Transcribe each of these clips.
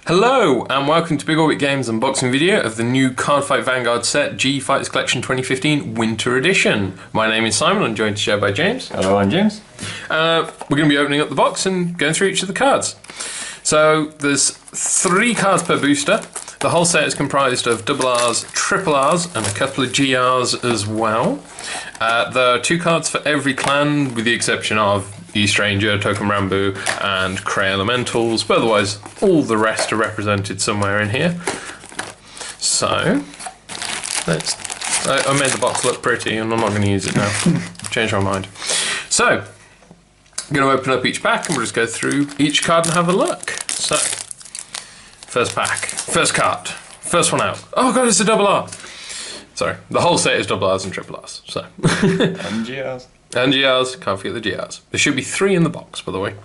Hello and welcome to Big Orbit Games unboxing video of the new Cardfight Vanguard set G Fighters Collection 2015 Winter Edition. My name is Simon, I'm joined today by James. Hello, I'm James. We're going to be opening up the box and going through each of the cards. So there's 3 cards per booster. The whole set is comprised of double R's, triple R's and a couple of GRs as well. There are 2 cards for every clan with the exception of East Ranger, Token Rambu and Cray Elementals, but otherwise all the rest are represented somewhere in here. So, I made the box look pretty and I'm not going to use it now. Changed my mind. So, I'm going to open up each pack and we'll just go through each card and have a look. So, first pack, first card, first one out. Oh god, it's a double R! Sorry, the whole set is double R's and triple R's, so. And GRs. And GRs, can't forget the GRs. There should be 3 in the box, by the way.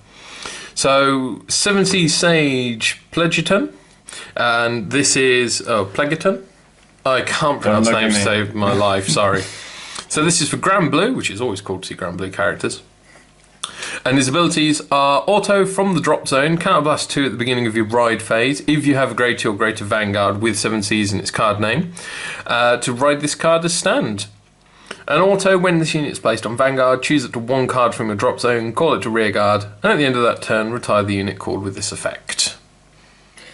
So, 70 Sage Plegiton, and this is, Plegiton? I can't pronounce names to save my life, sorry. So this is for Grand Blue, which is always cool to see Grand Blue characters. And his abilities are Auto from the drop zone, Counterblast 2 at the beginning of your ride phase, if you have a grade 2 or greater Vanguard with 7 Cs in its card name, to ride this card as stand. An auto, when this unit is placed on Vanguard, choose up to 1 card from your drop zone, call it to rear guard, and at the end of that turn, retire the unit called with this effect.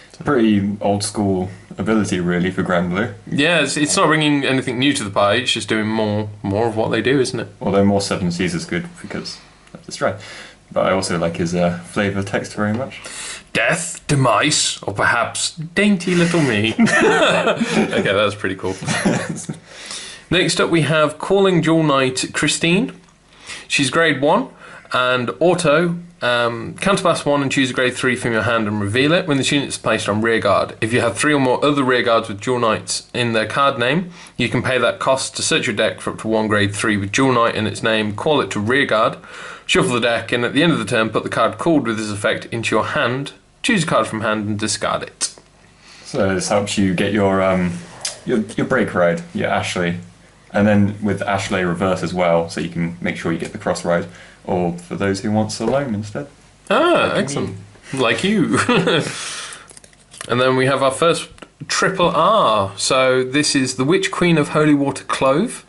It's a pretty old school ability, really, for Grand Blue. Yeah, it's not bringing anything new to the party, it's just doing more of what they do, isn't it? Although more 7Cs is good, because that's right. But I also like his flavour text very much. Death, demise, or perhaps dainty little me. Okay, that was pretty cool. Next up we have Calling Jewel Knight Christine. She's grade 1 and auto, counterblast 1 and choose a grade 3 from your hand and reveal it when this unit is placed on rear guard. If you have 3 or more other rear guards with Jewel Knights in their card name, you can pay that cost to search your deck for up to 1 grade 3 with Jewel Knight in its name, call it to rear guard, shuffle the deck and at the end of the turn put the card called with this effect into your hand, choose a card from hand and discard it. So this helps you get your break ride, your Ashley. And then with Ashley reverse as well, so you can make sure you get the cross ride, or for those who want Salome instead. Ah, excellent. Like you. And then we have our first triple R. So this is the Witch Queen of Holy Water Clove.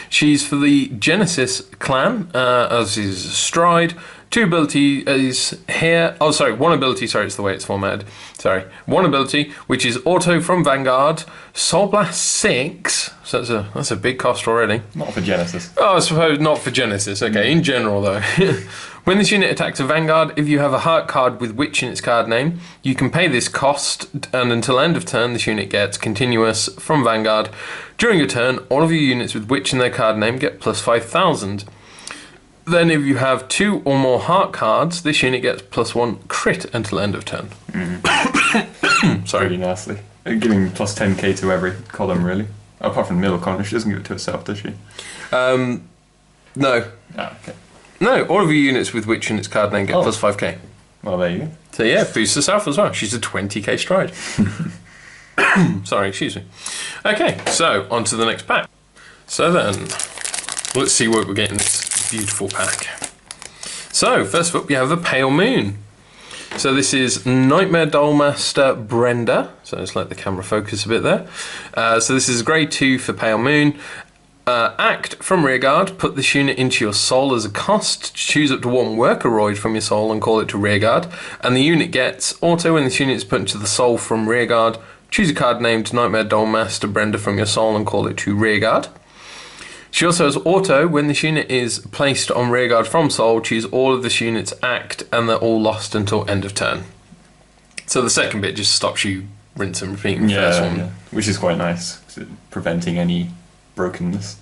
She's for the Genesis clan, as is Stride. 2 abilities here. Oh, sorry, 1 ability. Sorry, it's the way it's formatted. Sorry, 1 ability, which is Auto from Vanguard. Soul Blast 6. So that's a big cost already. Not for Genesis. Oh, I suppose not for Genesis. Okay, in general though. When this unit attacks a Vanguard, if you have a heart card with Witch in its card name, you can pay this cost, and until end of turn, this unit gets continuous from Vanguard. During your turn, all of your units with Witch in their card name get plus 5,000. Then if you have 2 or more heart cards, this unit gets plus 1 crit until end of turn. Sorry. Pretty nasty. Giving plus 10k to every column, really. Apart from the middle column, she doesn't give it to herself, does she? No. Ah, okay. No, all of your units with Witch in its card name get plus 5k. Well, there you go. So yeah, boosts herself as well. She's a 20k stride. Sorry, excuse me. Okay, so on to the next pack. So then, let's see what we get in this beautiful pack. So, first up we have a Pale Moon. So this is Nightmare Dollmaster Brenda. So let's let the camera focus a bit there. So this is grade 2 for Pale Moon. Act from rearguard, put this unit into your soul as a cost, choose up to 1 Workeroid from your soul and call it to rearguard, and the unit gets auto when this unit is put into the soul from rearguard, choose a card named Nightmare Dollmaster Brenda from your soul and call it to rearguard. She also has auto, when this unit is placed on rearguard from soul, choose all of this unit's act and they're all lost until end of turn. So the second bit just stops you rinse and repeating the first one. Yeah, which is quite nice, preventing any brokenness.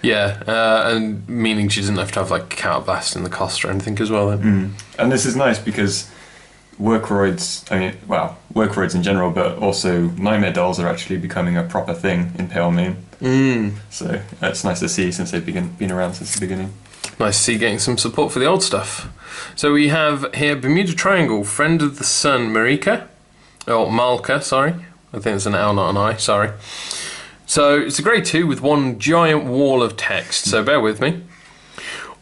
Yeah, and meaning she doesn't have to have like counterblast in the cost or anything as well then. And this is nice because Workeroids, Workeroids in general, but also Nightmare Dolls are actually becoming a proper thing in Pale Moon. So it's nice to see since they've been around since the beginning. Nice to see getting some support for the old stuff. So we have here Bermuda Triangle, Friend of the Sun, Marika. Oh, Malka, sorry. I think it's an L, not an I, sorry. So it's a grade 2 with 1 giant wall of text, so bear with me.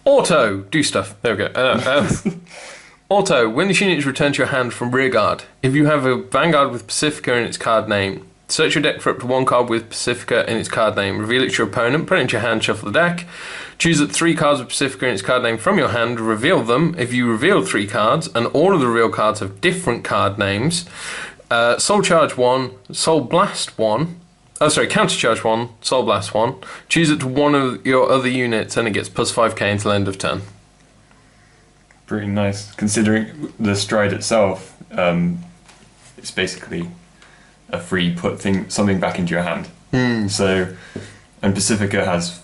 Auto, do stuff. There we go. Auto, when this unit is returned to your hand from rearguard, if you have a Vanguard with Pacifica in its card name, search your deck for up to one card with Pacifica in its card name, reveal it to your opponent, put it into your hand, shuffle the deck, choose up 3 cards with Pacifica in its card name from your hand, reveal them. If you reveal 3 cards, and all of the real cards have different card names, Soul Charge 1, Soul Blast 1, Counter Charge 1, Soul Blast 1, choose it to one of your other units and it gets plus 5k until end of turn. Pretty nice, considering the stride itself, it's basically a free put something back into your hand. So, and Pacifica has,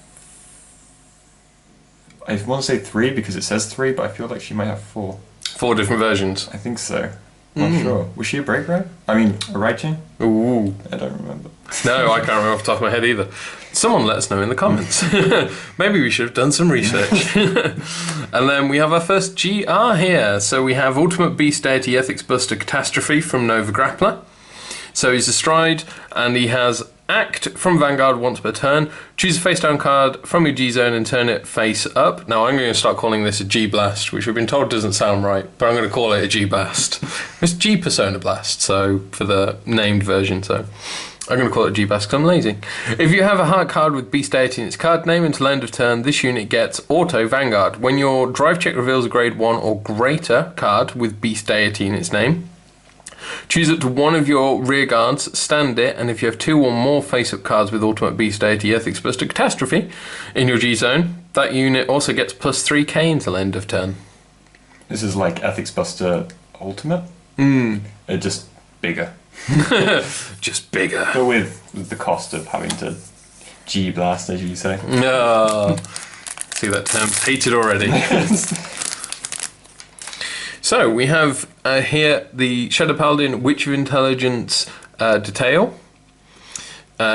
I want to say 3 because it says 3, but I feel like she might have 4. 4 different versions. I think so. Not sure. Was she a break row? I mean, a right chain? Ooh. I don't remember. No, I can't remember off the top of my head either. Someone let us know in the comments. Maybe we should have done some research. And then we have our first GR here. So we have Ultimate Beast Deity Ethics Buster Catastrophe from Nova Grappler. So he's a stride and he has Act from Vanguard once per turn. Choose a face down card from your G zone and turn it face up. Now I'm going to start calling this a G Blast, which we've been told doesn't sound right, but I'm going to call it a G Blast. It's G Persona Blast, so for the named version, so I'm going to call it G Blast because I'm lazy. If you have a heart card with Beast Deity in its card name until end of turn, this unit gets Auto Vanguard. When your drive check reveals a grade 1 or greater card with Beast Deity in its name, choose it to one of your rear guards, stand it, and if you have 2 or more face-up cards with Ultimate Beast Deity Ethics Buster Catastrophe in your G-Zone, that unit also gets plus 3k until end of turn. This is like Ethics Buster Ultimate? Just bigger. Just bigger. But with the cost of having to G-Blast, as you say. See that term's hated already. So we have here the Shadow Paladin Witch of Intelligence Detail.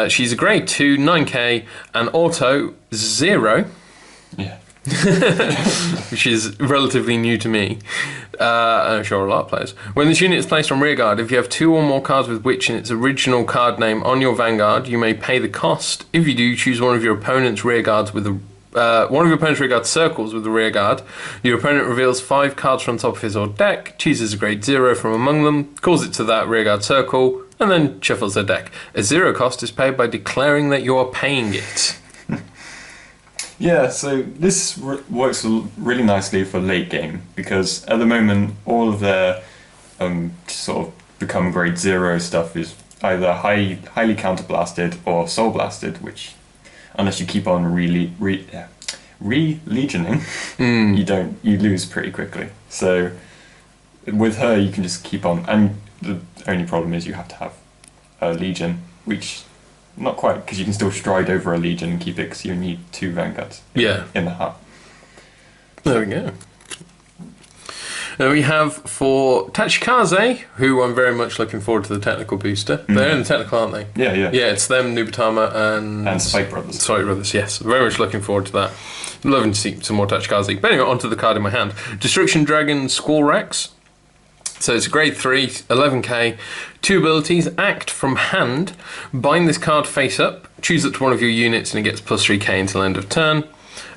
She's a grade 2, 9k, and auto 0. Yeah. Which is relatively new to me. I'm sure a lot of players. When this unit is placed on rearguard, if you have 2 or more cards with Witch in its original card name on your Vanguard, you may pay the cost. If you do, choose one of your opponent's rearguards with a one of your opponent's rearguard circles with the rearguard. Your opponent reveals 5 cards from the top of his or deck, chooses a grade 0 from among them, calls it to that rearguard circle, and then shuffles their deck. A 0 cost is paid by declaring that you are paying it. Yeah, so this works really nicely for late game, because at the moment all of their sort of become grade 0 stuff is either highly counterblasted or soul blasted, which, unless you keep on re-legioning, you lose pretty quickly. So with her, you can just keep on, and the only problem is you have to have a legion, which not quite, because you can still stride over a legion and keep it, because you need 2 vanguards. In the hut. There we go. Then we have for Tachikaze, who I'm very much looking forward to the technical booster. They're in the technical, aren't they? Yeah. Yeah, it's them, Nubatama, and Spike Brothers. Spike Brothers, yes. Very much looking forward to that. Loving to see some more Tachikaze. But anyway, onto the card in my hand. Destruction Dragon Squall Rex. So it's a grade 3, 11k, 2 abilities, act from hand, bind this card face up, choose it to one of your units and it gets plus 3k until end of turn.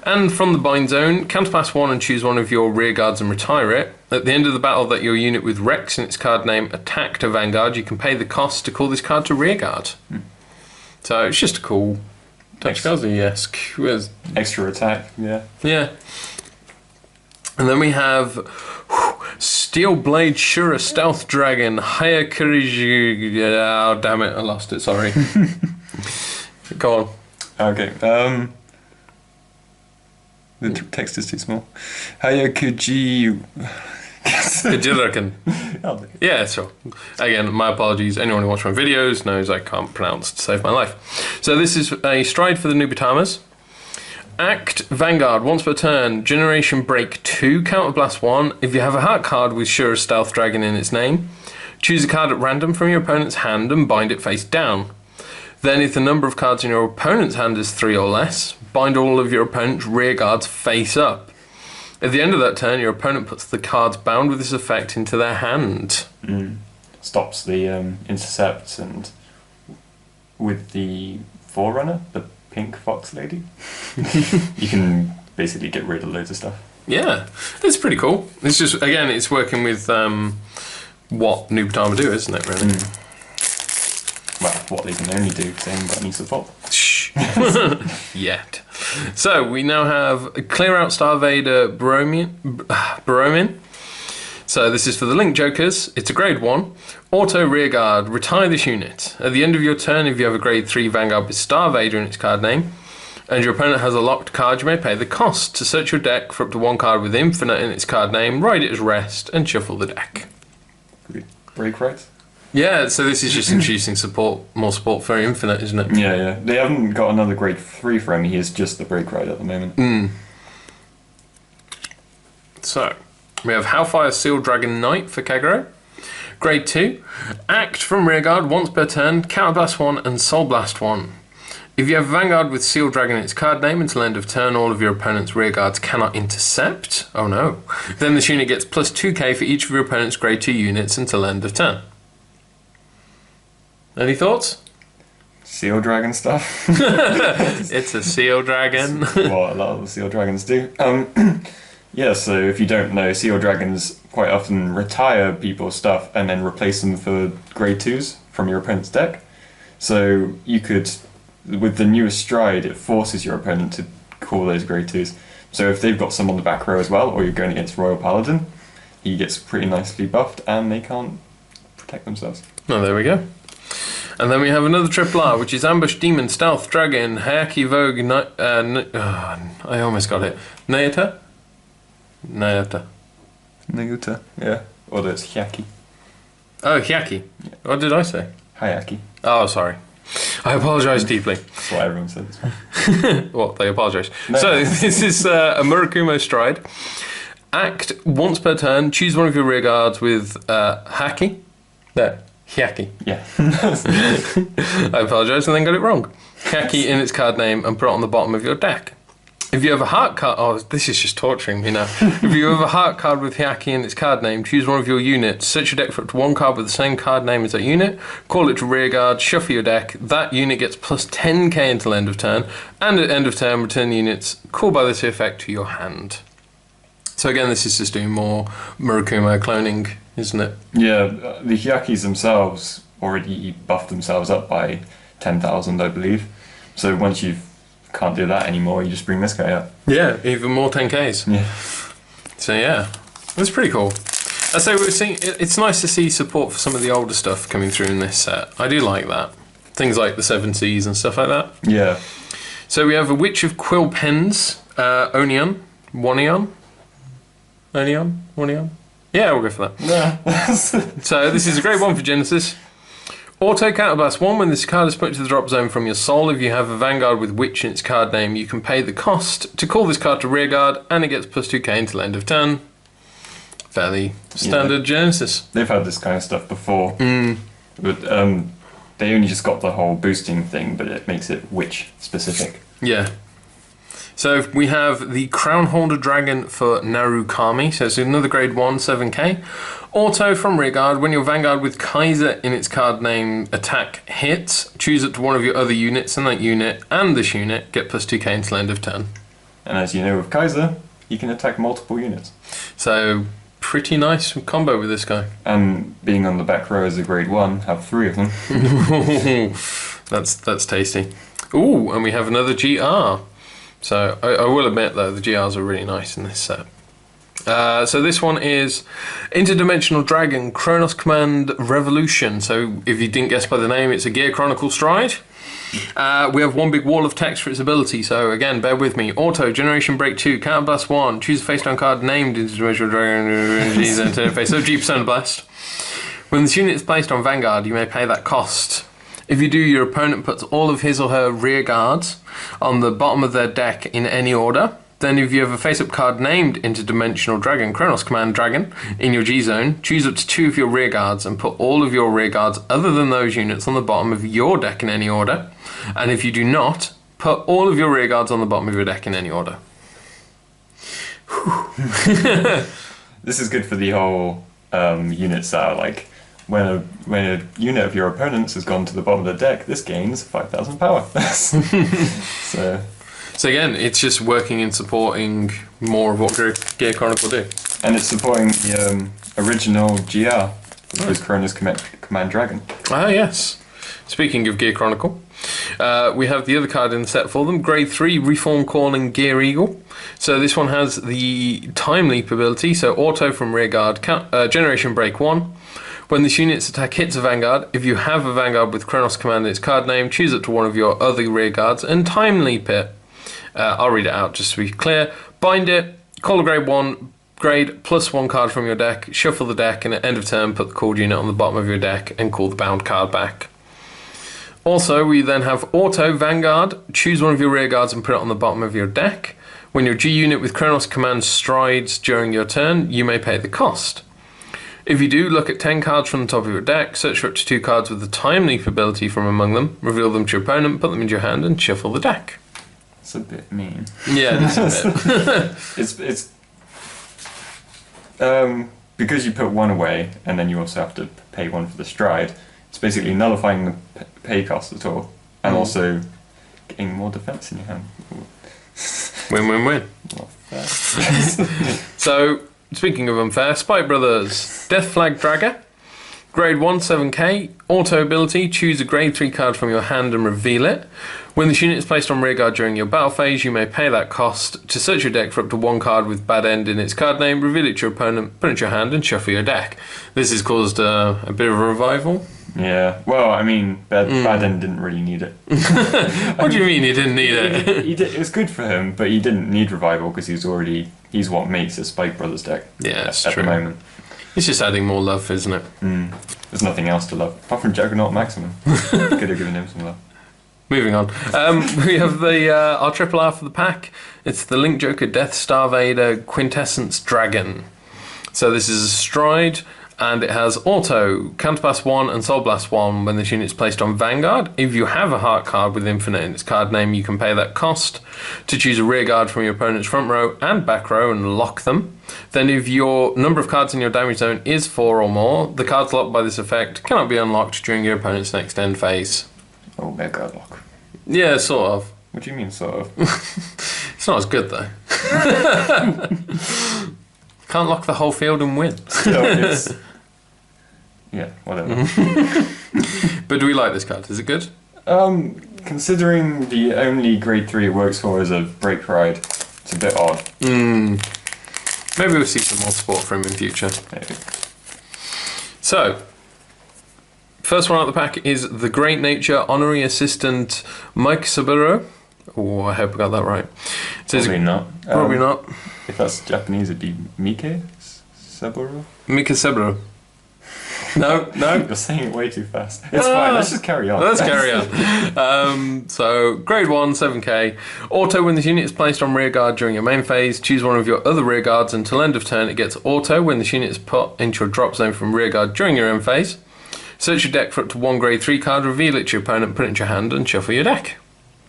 And from the bind zone, counterblast 1 and choose one of your rear guards and retire it. At the end of the battle that your unit with Rex in its card name attacked a Vanguard, you can pay the cost to call this card to rear guard. So it's just a cool Tachikaze-esque. Extra attack, yeah. Yeah. And then we have Steel Blade Shura Stealth Dragon Hayakiriji. Oh, damn it, I lost it, sorry. Go on. Okay, the text is too small. Hayakuji. Kajirakan. Yeah, sure. Again, my apologies. Anyone who watched my videos knows I can't pronounce to save my life. So this is a stride for the Nubitamas. Act Vanguard once per turn. Generation Break 2. Counterblast 1. If you have a heart card with Shura Stealth Dragon in its name, choose a card at random from your opponent's hand and bind it face down. Then if the number of cards in your opponent's hand is 3 or less, bind all of your opponent's rear guards face up. At the end of that turn, your opponent puts the cards bound with this effect into their hand. Stops the intercepts, and with the Forerunner, the pink fox lady, you can basically get rid of loads of stuff. Yeah, it's pretty cool. It's just, again, it's working with what Noob Tama do, isn't it, really? Well, what they can only do because they haven't got any support. Shh. Yet. So, we now have Clear Out Star Vader Baromin. So, this is for the Link Jokers. It's a grade 1. Auto Rearguard. Retire this unit. At the end of your turn, if you have a grade 3 Vanguard with Star Vader in its card name, and your opponent has a locked card, you may pay the cost to search your deck for up to one card with Infinite in its card name, write it as rest, and shuffle the deck. Break rights? Yeah, so this is just introducing more support for Infinite, isn't it? Yeah. They haven't got another grade 3 for him. He is just the break right at the moment. So, we have Hellfire Seal Dragon Knight for Kagero. Grade 2. Act from Rearguard once per turn, Counterblast 1 and Soul Blast 1. If you have Vanguard with Seal Dragon in its card name until end of turn, all of your opponent's rearguards cannot intercept. Oh no. Then this unit gets plus 2k for each of your opponent's grade 2 units until end of turn. Any thoughts? Seal Dragon stuff? It's a Seal Dragon. What a lot of the Seal Dragons do. Yeah, so if you don't know, Seal Dragons quite often retire people's stuff and then replace them for grade 2s from your opponent's deck. So you could... With the newest stride, it forces your opponent to call those grade 2s. So if they've got some on the back row as well, or you're going against Royal Paladin, he gets pretty nicely buffed and they can't protect themselves. Oh, there we go. And then we have another triple R, which is Ambush Demon, Stealth Dragon, Hayaki Vogue, I almost got it. Nayata? Nayuta, yeah. Although it's Hyaki. Oh, Hyaki. Yeah. What did I say? Hayaki. Oh, sorry. I apologise deeply. That's what everyone says. Well, they apologise. No. So, this is a Murakumo Stride. Act once per turn. Choose one of your rearguards with Haki. There. Hyaki. Yeah. I apologise and then got it wrong. Hyaki in its card name and put it on the bottom of your deck. If you have a heart card... Oh, this is just torturing me now. If you have a heart card with Hyaki in its card name, choose one of your units, search your deck for up to one card with the same card name as that unit, call it to rearguard, shuffle your deck. That unit gets plus 10k until end of turn, and at end of turn, return units called by this effect to your hand. So again, this is just doing more Murakumo cloning, isn't it? Yeah, the Hyakis themselves already buffed themselves up by 10,000, I believe. So once you can't do that anymore, you just bring this guy up. Yeah, even more 10Ks. Yeah. So yeah, that's pretty cool. I say we're seeing. It's nice to see support for some of the older stuff coming through in this set. I do like that. Things like the 7Cs and stuff like that. Yeah. So we have a Witch of Quill Pens, Onion. Yeah, we'll go for that. Yeah. So this is a great one for Genesis. Auto Counterblast 1, when this card is put to the drop zone from your soul, if you have a Vanguard with Witch in its card name, you can pay the cost to call this card to rearguard, and it gets plus 2k until end of turn. Fairly standard Genesis. They've had this kind of stuff before. But they only just got the whole boosting thing, but it makes it Witch specific. Yeah. So we have the Crown Holder Dragon for Narukami, so it's another grade 1, 7k. Auto from rearguard, when your Vanguard with Kaiser in its card name attack hits, choose it to one of your other units, and that unit and this unit get plus 2k until end of turn. And as you know with Kaiser, he can attack multiple units. So pretty nice combo with this guy. And being on the back row as a grade 1, have 3 of them. That's tasty. Ooh, and we have another GR. So I will admit though, the GRs are really nice in this set. So this one is Interdimensional Dragon, Kronos Command Revolution. So if you didn't guess by the name, it's a Gear Chronicle Stride. We have one big wall of text for its ability, so again, bear with me. Auto, Generation Break 2, Counterblast 1, choose a face-down card named Interdimensional Dragon, interface, so G% Blast. When this unit is placed on Vanguard, you may pay that cost. If you do, your opponent puts all of his or her rear guards on the bottom of their deck in any order. Then if you have a face-up card named Interdimensional Dragon, Kronos Command Dragon, in your G-Zone, choose up to 2 of your rear guards and put all of your rear guards other than those units on the bottom of your deck in any order. And if you do not, put all of your rear guards on the bottom of your deck in any order. This is good for the whole units that are like, when a unit of your opponents has gone to the bottom of the deck, this gains 5,000 power. So... So again, it's just working and supporting more of what Gear Chronicle do. And it's supporting the original GR, which was Kronos Command Dragon. Ah, yes. Speaking of Gear Chronicle, we have the other card in the set for them, Grade 3 Reform Calling Gear Eagle. So this one has the Time Leap ability, so auto from rearguard, Generation Break 1. When this unit's attack hits a Vanguard, if you have a Vanguard with Kronos Command in its card name, choose it to one of your other rearguards and Time Leap it. I'll read it out just to be clear. Bind it, call a Grade 1, grade +1 card from your deck, shuffle the deck, and at end of turn put the called unit on the bottom of your deck and call the bound card back. Also, we then have Auto Vanguard. Choose one of your rear guards and put it on the bottom of your deck. When your G unit with Kronos Command strides during your turn, you may pay the cost. If you do, look at 10 cards from the top of your deck, search for up to 2 cards with the Time Leap ability from among them, reveal them to your opponent, put them into your hand, and shuffle the deck. It's a bit mean. Yeah, it is a bit. It's because you put one away, and then you also have to pay one for the stride. It's basically nullifying the pay cost at all, and also getting more defense in your hand. Win, win, win. Not fair. So, speaking of unfair, Spike Brothers, Death Flag Dragger, Grade 1, 7k, auto ability, choose a Grade 3 card from your hand and reveal it. When this unit is placed on rearguard during your battle phase, you may pay that cost to search your deck for up to 1 card with bad end in its card name, reveal it to your opponent, put it to your hand, and shuffle your deck. This has caused a bit of a revival. Yeah, well, I mean, bad end didn't really need it. What do you mean he didn't need it? He did, it was good for him, but he didn't need revival because he's what makes a Spike Brothers deck. Yeah, that's at true. the moment. It's just adding more love, isn't it? There's nothing else to love apart from Juggernaut Maximum. Could have given him some love. Moving on, we have the our triple R for the pack. It's the Link Joker Death Star Vader Quintessence Dragon. So this is a stride, and it has auto, Counterblast 1 and Soul Blast 1 when this unit is placed on Vanguard. If you have a heart card with Infinite in its card name, you can pay that cost to choose a rear guard from your opponent's front row and back row and lock them. Then if your number of cards in your damage zone is 4 or more, the cards locked by this effect cannot be unlocked during your opponent's next end phase. Oh, Mega Lock. Yeah, sort of. What do you mean, sort of? It's not as good, though. Can't lock the whole field and win. Still, it's... Yeah, whatever. But do we like this card? Is it good? Considering the only Grade 3 it works for is a Break Ride, it's a bit odd. Maybe we'll see some more support for him in future. Maybe. So, first one out of the pack is the Great Nature Honorary Assistant Mike Saburo. Oh, I hope I got that right. It says, Probably not. Probably not. If that's Japanese, it'd be Mike Saburo? Mika Saburo. No. You're saying it way too fast. It's fine, let's just carry on. Let's carry on. So, Grade 1, 7k. Auto, when this unit is placed on rearguard during your main phase, choose one of your other rearguards until end of turn. It gets auto when this unit is put into your drop zone from rearguard during your end phase. Search your deck for up to 1 Grade 3 card, reveal it to your opponent, put it into your hand, and shuffle your deck.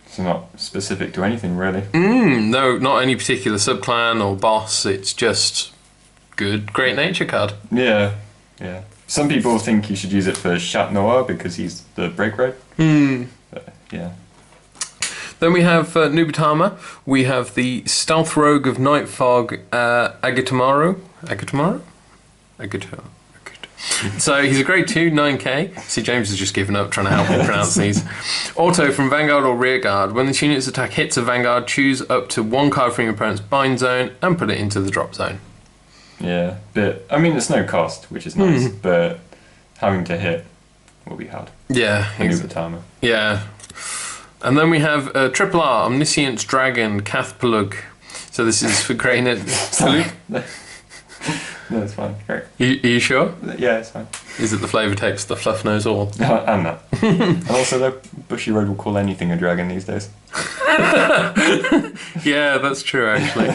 It's not specific to anything, really. No, not any particular subclan or boss. It's just good Great Nature card. Yeah. Some people think you should use it for Chat Noir because he's the Break Ride. But, yeah. Then we have Nubatama. We have the Stealth Rogue of Night Fog, Agatomaru. So he's a Grade 2, 9k. See, James has just given up trying to help me pronounce these. Auto from Vanguard or Rearguard. When this unit's attack hits a Vanguard, choose up to 1 card from your opponent's bind zone and put it into the drop zone. Yeah, but I mean, it's no cost, which is nice, but having to hit will be hard. Yeah. Nubatama. Yeah. And then we have Triple R, Omniscient Dragon, Cathpalug. So this is for Great Nature. No, it's fine. Great. Are you sure? Yeah, it's fine. Is it the flavour text, the fluff knows all? And that. And also, the Bushy Road will call anything a dragon these days. Yeah, that's true, actually.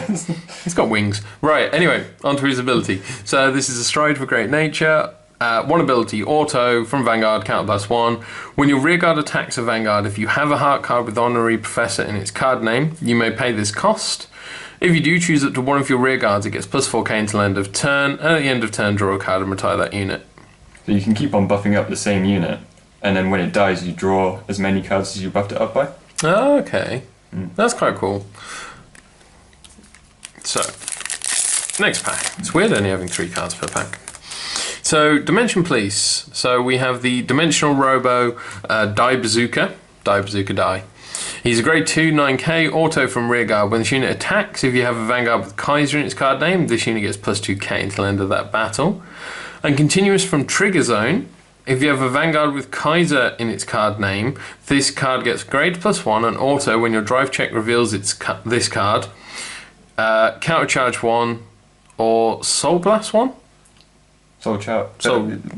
He's got wings. Right, anyway, onto his ability. So this is a stride for Great Nature. 1 ability, auto, from Vanguard, Counterblast 1. When your rearguard attacks a Vanguard, if you have a heart card with Honorary Professor in its card name, you may pay this cost. If you do choose it to one of your rearguards, it gets plus 4k until end of turn, and at the end of turn, draw a card and retire that unit. So you can keep on buffing up the same unit, and then when it dies, you draw as many cards as you buffed it up by. Oh, okay. That's quite cool. So, next pack. It's weird only having 3 cards per pack. So, Dimension Police. So, we have the Dimensional Robo Die Bazooka. Die Bazooka Die. He's a grade 2, 9k, auto from rearguard. When this unit attacks, if you have a Vanguard with Kaiser in its card name, this unit gets plus 2k until the end of that battle. And continuous from Trigger Zone, if you have a Vanguard with Kaiser in its card name, this card gets grade +1 and auto when your drive check reveals this card. Countercharge 1 or Soul Blast 1?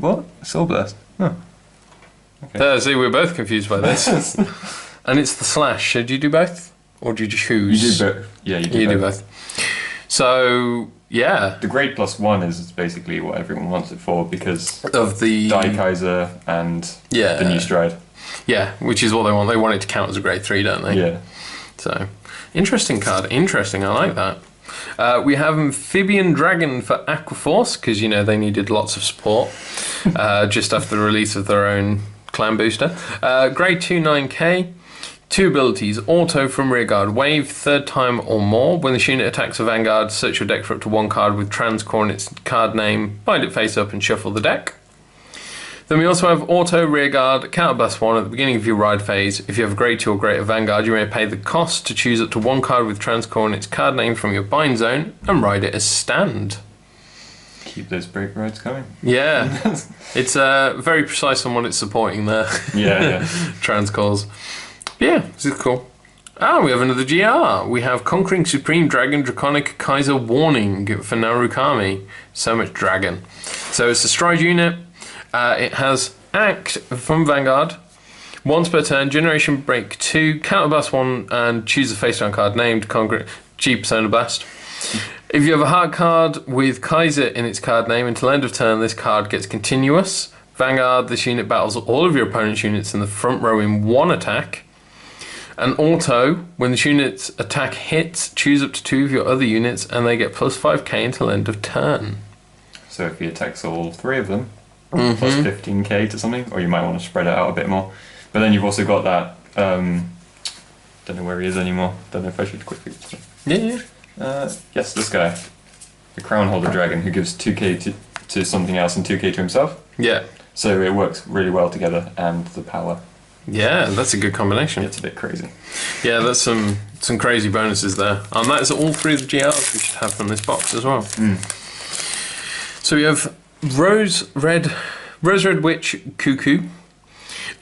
What? Soul Blast? Oh. Okay. See, we're both confused by this. And it's the slash. So do you do both? Or do you choose? You do both. Yeah, you do both. So, yeah. The grade +1 is basically what everyone wants it for because of the Die Kaiser and the new stride. Yeah, which is what they want. They want it to count as a grade 3, don't they? Yeah. So, interesting card. Interesting. I like that. We have Amphibian Dragon for Aquaforce because, you know, they needed lots of support just after the release of their own clan booster. Grade 2, 9k. 2 abilities, auto from rearguard, wave 3rd time or more. When this unit attacks a Vanguard, search your deck for up to 1 card with Transcore in its card name, bind it face up and shuffle the deck. Then we also have auto rearguard, counterblast 1 at the beginning of your ride phase. If you have a grade 2 or greater Vanguard, you may pay the cost to choose up to 1 card with Transcore in its card name from your bind zone and ride it as stand. Keep those break rides coming. Yeah, it's very precise on what it's supporting there. Yeah. Transcores. Yeah, this is cool. We have another GR. We have Conquering Supreme Dragon Draconic Kaiser Warning for Narukami. So much dragon. So it's a stride unit. It has Act from Vanguard. Once per turn, Generation Break 2, Counterblast 1, and choose a face-down card named G Persona Blast. If you have a heart card with Kaiser in its card name, until end of turn, this card gets continuous. Vanguard, this unit battles all of your opponent's units in the front row in 1 attack. And auto, when this unit's attack hits, choose up to 2 of your other units and they get plus 5k until end of turn. So if he attacks all 3 of them, plus 15k to something, or you might want to spread it out a bit more. But then you've also got that, don't know where he is anymore, don't know if I should quickly... Yeah. Yes, this guy, the Crown Holder Dragon, who gives 2k to something else and 2k to himself. Yeah. So it works really well together, and the power... Yeah, that's a good combination. It's a bit crazy. Yeah, that's some crazy bonuses there. And that is all 3 of the GRs we should have from this box as well. So we have Rose Red Witch Cuckoo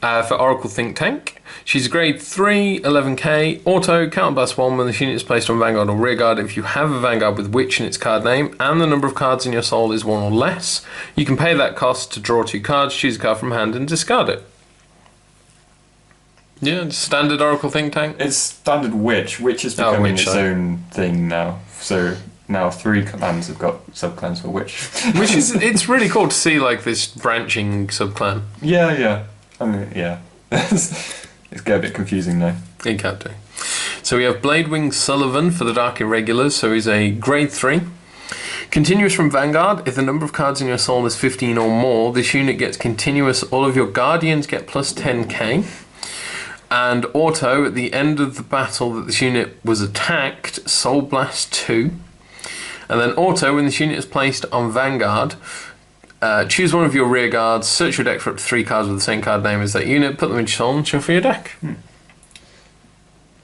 for Oracle Think Tank. She's grade 3, 11k, auto, counterblast 1 when the unit is placed on Vanguard or rearguard. If you have a Vanguard with Witch in its card name and the number of cards in your soul is 1 or less, you can pay that cost to draw 2 cards, choose a card from hand and discard it. Yeah, standard Oracle Think Tank. It's standard Witch. Witch is becoming its own thing now. So now 3 clans have got subclans for Witch. Which is, it's really cool to see like this branching subclan. Yeah. I mean, yeah. It's get a bit confusing now. It can do. So we have Bladewing Sullivan for the Dark Irregulars. So he's a grade 3. Continuous from Vanguard, if the number of cards in your soul is 15 or more, this unit gets continuous. All of your Guardians get plus 10k. And auto, at the end of the battle that this unit was attacked, Soul Blast 2. And then auto, when this unit is placed on Vanguard, choose one of your rear guards, search your deck for up to 3 cards with the same card name as that unit, put them into soul and shuffle your deck.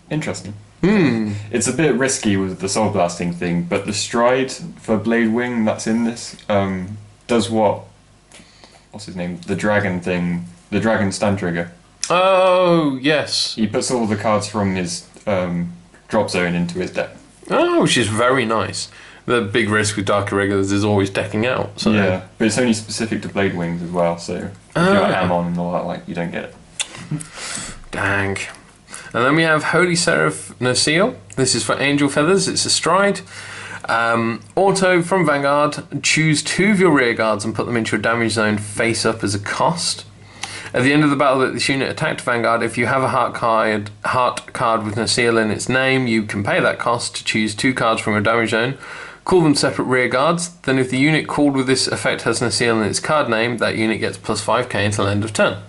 Interesting. It's a bit risky with the soul blasting thing, but the stride for Blade Wing that's in this does what's his name? The dragon thing, the dragon stand trigger. Oh, yes. He puts all the cards from his drop zone into his deck. Oh, which is very nice. The big risk with Dark Irregulars is always decking out. So. Yeah, but it's only specific to Blade Wings as well, so if you're Ammon and all that, like, you don't get it. Dang. And then we have Holy Seraph Nocil. This is for Angel Feathers. It's a stride. Auto from Vanguard. Choose 2 of your rear guards and put them into your damage zone face up as a cost. At the end of the battle that this unit attacked Vanguard, if you have a heart card with Nocil in its name, you can pay that cost to choose 2 cards from your damage zone. Call them separate rear guards. Then if the unit called with this effect has Nocil in its card name, that unit gets plus 5k until end of turn.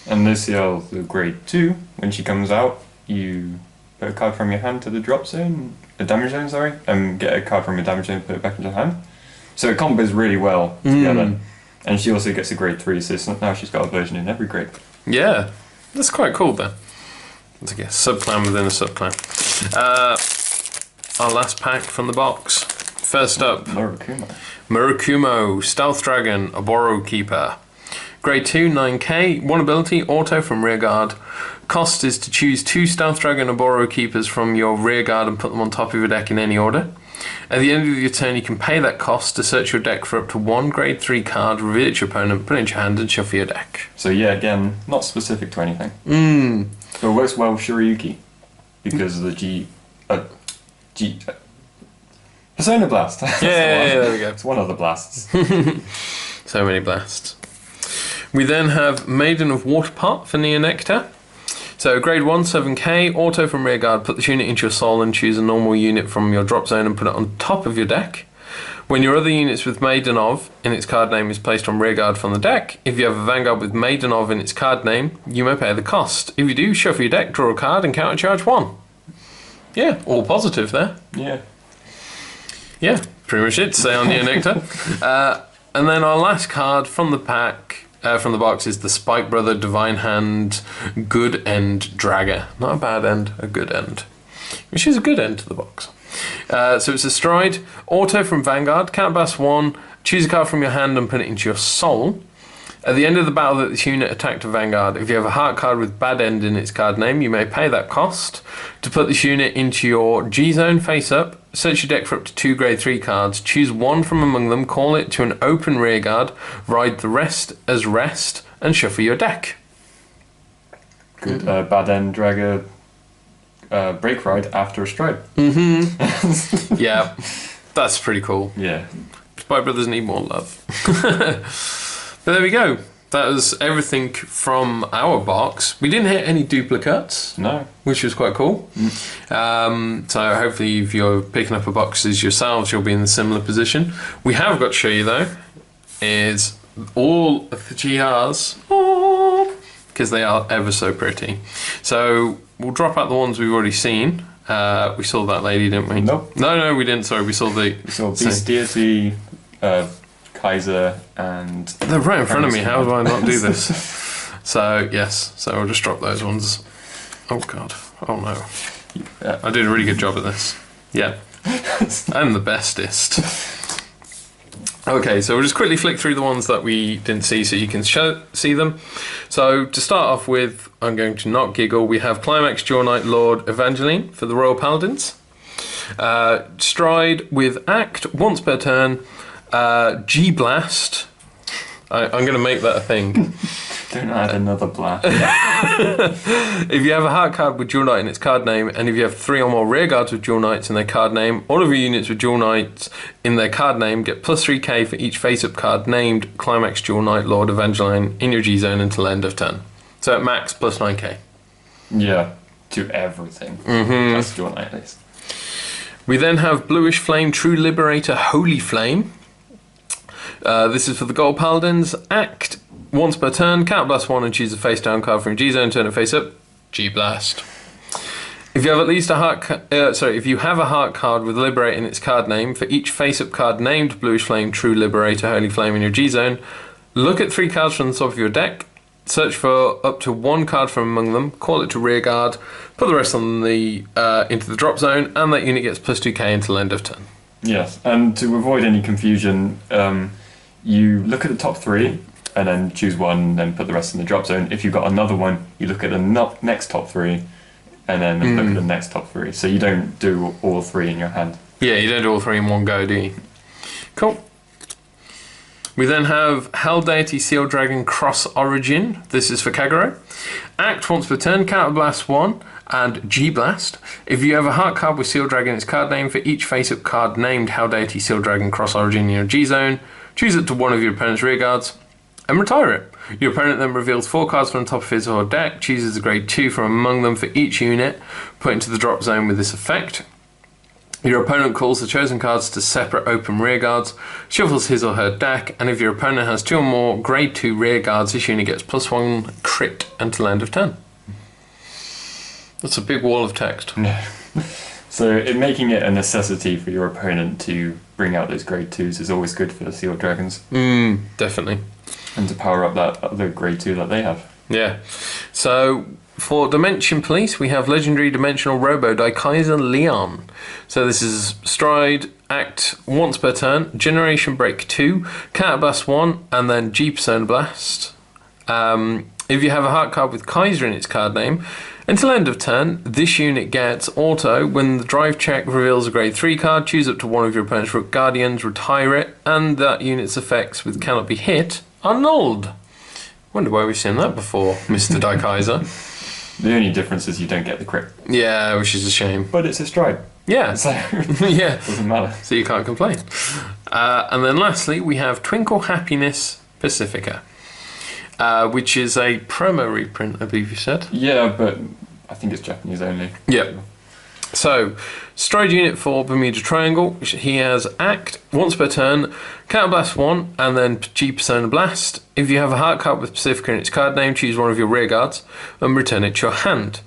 And Nocil, the grade 2, when she comes out, you put a card from your hand to the drop zone, a damage zone, sorry, and get a card from your damage zone, put it back into your hand. So it combos really well together. And she also gets a grade 3, so now she's got a version in every grade. Yeah, that's quite cool then. It's like a subclan within a subclan. Our last pack from the box. First up, Murakumo, Stealth Dragon, Oboro Keeper. Grade 2, 9k, 1 ability, auto from rearguard. Cost is to choose 2 Stealth Dragon Oboro Keepers from your rearguard and put them on top of your deck in any order. At the end of your turn, you can pay that cost to search your deck for up to 1 grade 3 card, reveal it to your opponent, put it into your hand and shuffle your deck. So yeah, again, not specific to anything. But it works well with Shuriuki because of the Persona Blast. Yeah, there we go. It's one of the blasts. So many blasts. We then have Maiden of Waterpot for Neonectar. So grade 1, 7k, auto from rearguard, put this unit into your soul and choose a normal unit from your drop zone and put it on top of your deck. When your other units with Maiden of in its card name is placed on rearguard from the deck, if you have a Vanguard with Maiden of in its card name, you may pay the cost. If you do, shuffle your deck, draw a card and countercharge 1. Yeah, all positive there. Yeah, pretty much it to say on Neonectar. And then our last card from the pack, from the box, is the Spike Brother Divine Hand Good End Dragger. Not a bad end, a good end. Which is a good end to the box. So it's a Stride, auto from Vanguard, counterblast 1, choose a card from your hand and put it into your soul. At the end of the battle that this unit attacked a Vanguard, if you have a heart card with bad end in its card name, you may pay that cost to put this unit into your G-Zone face up, search your deck for up to 2 grade 3 cards, choose 1 from among them, call it to an open rearguard, ride the rest as rest, and shuffle your deck. Good bad end dragger break ride after a Stride. Yeah, that's pretty cool. Yeah. Spy Brothers need more love. But there we go. That was everything from our box. We didn't hit any duplicates. No. Which was quite cool. So hopefully if you're picking up a boxes yourselves, you'll be in a similar position. We have got to show you though, is all of the GRs, because they are ever so pretty. So we'll drop out the ones we've already seen. We saw that lady, didn't we? Nope. No, we didn't. Sorry, we saw Beast Deity, Kaiser, and... They're right in front of me. How do I not do this? So, yes. So we'll just drop those ones. Oh, God. Oh, no. Yeah. I did a really good job at this. Yeah. I'm the bestest. Okay, so we'll just quickly flick through the ones that we didn't see so you can see them. So to start off with, I'm going to not giggle. We have Climax Jaw Knight Lord Evangeline for the Royal Paladins. Stride with Act once per turn. G-Blast. I'm going to make that a thing. Don't add another blast. If you have a heart card with Dual Knight in its card name, and if you have 3 or more rear guards with Dual Knights in their card name, all of your units with Dual Knights in their card name get plus 3k for each face-up card named Climax Dual Knight Lord Evangeline in your G-Zone until end of turn. So at max, plus 9k. Yeah, to everything. That's Dual Knight at least. We then have Bluish Flame True Liberator Holy Flame. This is for the Gold Paladins. Act once per turn, counterblast 1 and choose a face down card from G-Zone, turn it face up, G-Blast. If you have at least a heart if you have a heart card with Liberate in its card name, for each face up card named Bluish Flame, True Liberator, Holy Flame in your G-Zone, look at 3 cards from the top of your deck, search for up to 1 card from among them, call it to rear guard, put the rest on the into the drop zone, and that unit gets plus 2k until end of turn. Yes, and to avoid any confusion, you look at the top 3 and then choose 1, then put the rest in the drop zone. If you've got another one, you look at the next top 3 and then look at the next top 3. So you don't do all 3 in your hand. Yeah, you don't do all 3 in one go, do you? Cool. We then have Hell Deity Seal Dragon Cross Origin. This is for Kagero. Act once per turn, counterblast 1 and G-Blast. If you have a heart card with Seal Dragon in its card name, for each face-up card named Hell Deity Seal Dragon Cross Origin in your G-Zone, choose it to one of your opponent's rear guards and retire it. Your opponent then reveals 4 cards from the top of his or her deck, chooses a grade 2 from among them for each unit, put into the drop zone with this effect. Your opponent calls the chosen cards to separate open rear guards, shuffles his or her deck, and if your opponent has 2 or more grade 2 rear guards, this unit gets plus 1 crit until end of turn. That's a big wall of text. Yeah. So making it a necessity for your opponent to bring out those grade 2s is always good for the Sealed Dragons. Definitely. And to power up that other grade 2 that they have. Yeah. So for Dimension Police, we have Legendary Dimensional Robo Daikaiser Leon. So this is Stride, Act once per turn, Generation Break 2, Counterblast 1, and then G-Persona Blast. If you have a heart card with Kaiser in its card name, until end of turn, this unit gets auto. When the drive check reveals a grade 3 card, choose up to one of your opponent's Rook Guardians, retire it, and that unit's effects with cannot be hit are nulled. Wonder why we've seen that before, Mr. Daikaiser. The only difference is you don't get the crit. Yeah, which is a shame. But it's a Stride. Yeah. So yeah. Doesn't matter. So you can't complain. And then lastly, we have Twinkle Happiness Pacifica. Which is a promo reprint, I believe you said. Yeah, but I think it's Japanese only. Yeah. So, Stride unit for Bermuda Triangle. He has Act once per turn, Counterblast 1, and then G-Persona Blast. If you have a heart card with Pacifica in its card name, choose one of your rear guards and return it to your hand.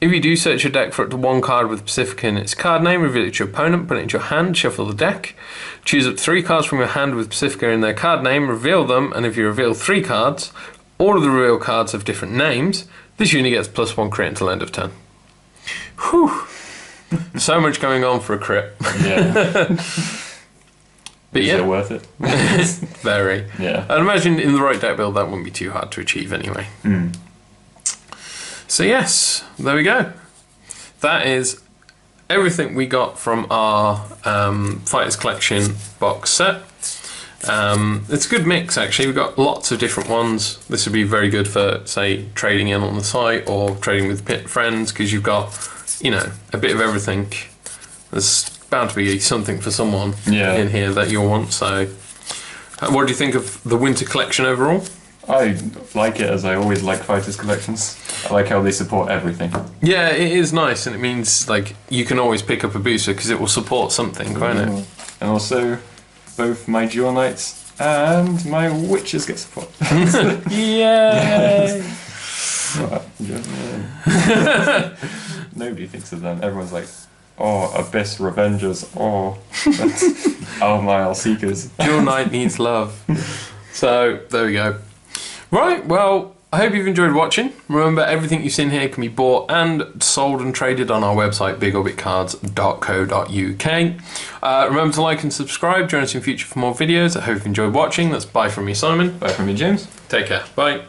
If you do search your deck for up to one card with Pacifica in its card name, reveal it to your opponent, put it into your hand, shuffle the deck. Choose up to 3 cards from your hand with Pacifica in their card name, reveal them, and if you reveal 3 cards, all of the reveal cards have different names, this unit gets +1 crit until end of turn. Whew. So much going on for a crit. Yeah. But Is yeah. it worth it? Very. Yeah. I'd imagine in the right deck build that wouldn't be too hard to achieve anyway. So yes, there we go. That is everything we got from our Fighters Collection box set. It's a good mix actually. We've got lots of different ones. This would be very good for, say, trading in on the site or trading with friends, because you've got, you know, a bit of everything. There's bound to be something for someone in here that you'll want. So what do you think of the winter collection overall? I like it, as I always like Fighters Collections. I like how they support everything. Yeah, it is nice, and it means like you can always pick up a booster because it will support something, won't it? And also, both my Dual Knights and my Witches get support. Yay! Nobody thinks of them. Everyone's like, oh, Abyss Revengers, oh, Almile Seekers. Dual Knight needs love. So, there we go. Right, well, I hope you've enjoyed watching. Remember, everything you've seen here can be bought and sold and traded on our website, bigorbitcards.co.uk. Remember to like and subscribe. Join us in future for more videos. I hope you've enjoyed watching. That's bye from me, Simon. Bye from me, James. Take care. Bye.